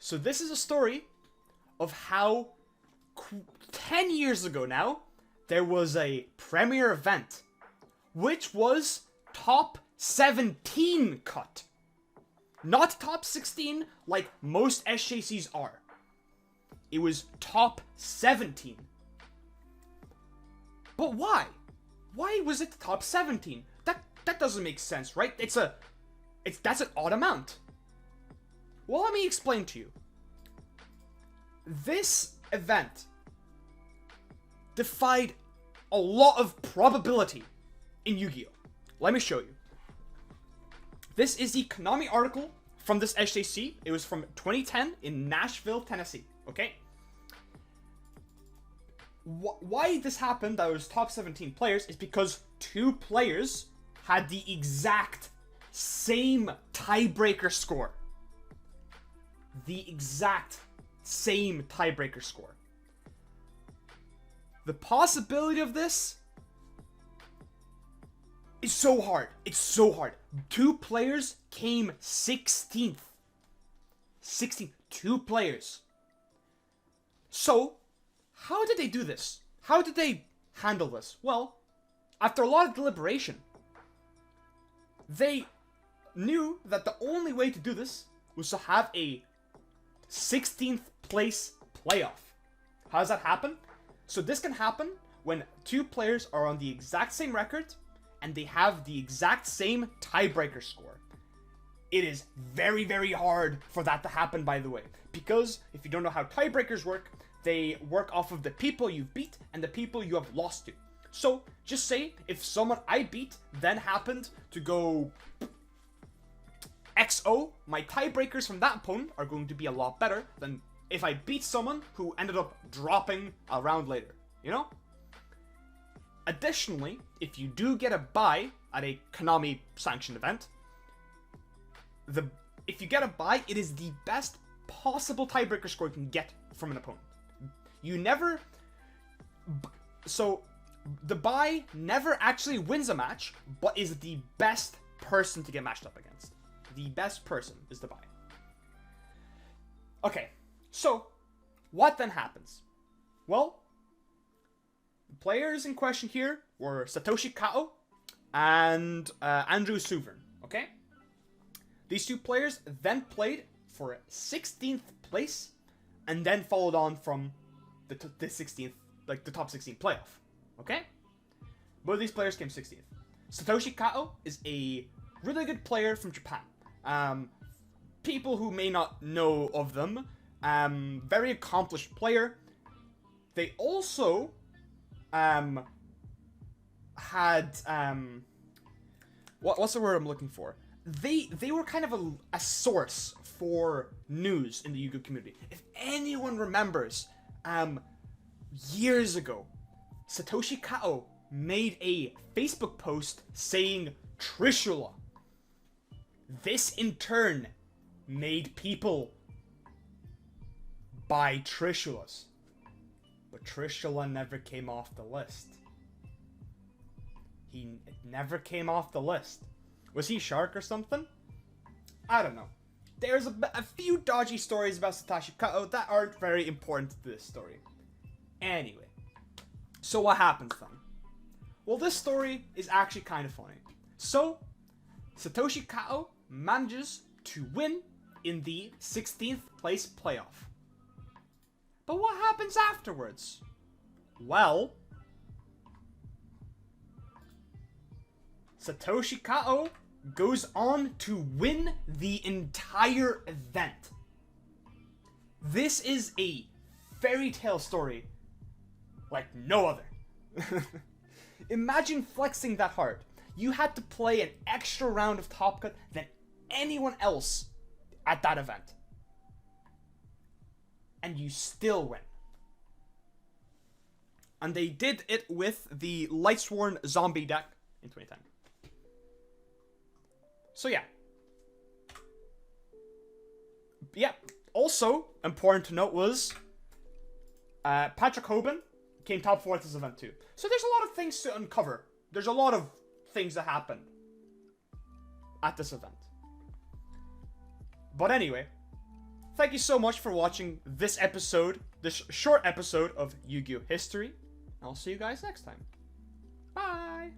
So this is a story of how 10 years ago now, there was a premier event, which was top 17 cut. Not top 16 like most SJCs are. It was top 17. But why? Why was it top 17? That doesn't make sense, right? That's an odd amount. Well, let me explain to you. This event defied a lot of probability in Yu-Gi-Oh! Let me show you. This is the Konami article from this SJC. It was from 2010 in Nashville, Tennessee. Okay? Why this happened, that was top 17 players, is because 2 players had the exact same tiebreaker score. The exact same tiebreaker score. The possibility of this is so hard. It's so hard. 2 players came 16th. 16th. 2 players. So, how did they do this? How did they handle this? Well, after a lot of deliberation, they knew that the only way to do this was to have a 16th place playoff. How does that happen? So this can happen when 2 players are on the exact same record and they have the exact same tiebreaker score. It is very, very hard for that to happen, by the way, because if you don't know how tiebreakers work, they work off of the people you've beat and the people you have lost to. So, just say if someone I beat then happened to go XO, my tiebreakers from that opponent are going to be a lot better than if I beat someone who ended up dropping a round later, you know? Additionally, if you do get a bye at a Konami sanctioned event, if you get a bye, it is the best possible tiebreaker score you can get from an opponent. You never... So, the bye never actually wins a match, but is the best person to get matched up against. The best person is the bye. Okay, so, what then happens? Well, the players in question here were Satoshi Kao and Andrew Souvern, okay? These 2 players then played for 16th place, and then followed on from the 16th, like the top 16 playoff, okay? Both of these players came 16th. Satoshi Kao is a really good player from Japan. People who may not know of them, very accomplished player. They also had what's the word I'm looking for? They were kind of a source for news in the Yu-Gi-Oh community. If anyone remembers, years ago, Satoshi Kao made a Facebook post saying Trishula. This in turn made people buy Trishulas. But Trishula never came off the list. It never came off the list. Was he Shark or something? I don't know. There's a few dodgy stories about Satoshi Kao that aren't very important to this story. Anyway. So what happens then? Well, this story is actually kind of funny. So, Satoshi Kao manages to win in the 16th place playoff. But what happens afterwards? Well, Satoshi Kao goes on to win the entire event. This is a fairy tale story like no other. Imagine flexing that hard. You had to play an extra round of Top Cut than anyone else at that event. And you still win. And they did it with the Lightsworn Zombie deck in 2010. So yeah. Yeah. Also, important to note was Patrick Hoban came top 4 at this event too. So there's a lot of things to uncover. There's a lot of things that happened at this event. But anyway, thank you so much for watching this episode, this short episode of Yu-Gi-Oh! History. I'll see you guys next time. Bye!